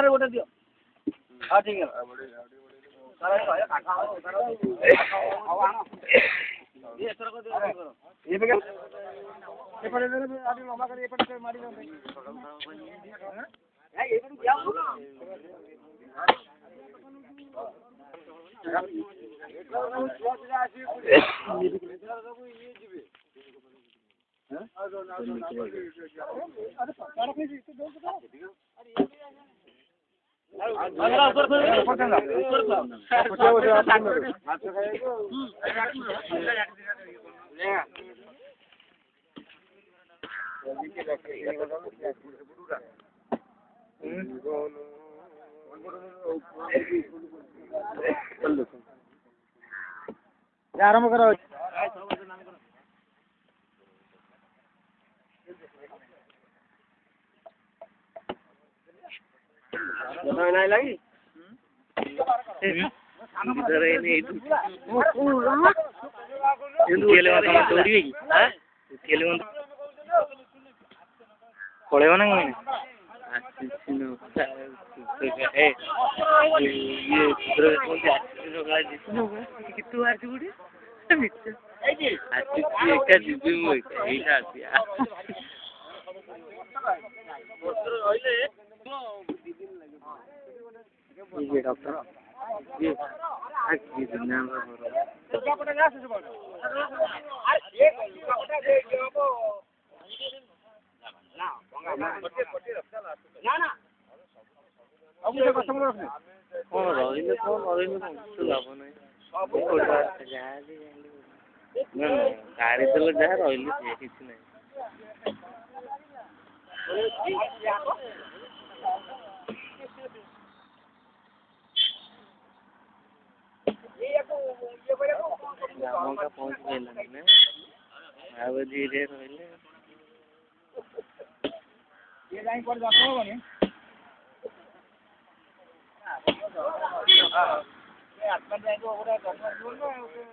गोटे दियो हाँ ठीक है ये पे ये पड़े आदमी मामा कर ये पड़े मारी दो है ये क्या आरंभ करो नहीं लगी इधर है नहीं केले वाला तोड़ी है हां केले वाला कोले वाला नहीं ए ये इधर कौन से लोग जिसने कितु आर जुड़ी आती का दिबी मोय एटा आतिया ये डॉक्टर ये आज की दुनिया में क्या पड़ेगा से ये ना अब मुझे कस्टमर रखने कौन रहिले तो लाभ नहीं सब कोड़ा जा ना गाड़ी चलो जा रहिले से किछ नहीं गाँव का पहुँच गए ना अब धीरे रहिले ये लाइन पर जातो बने हां ये आत्मा जाएगा ओकरा करना जोर में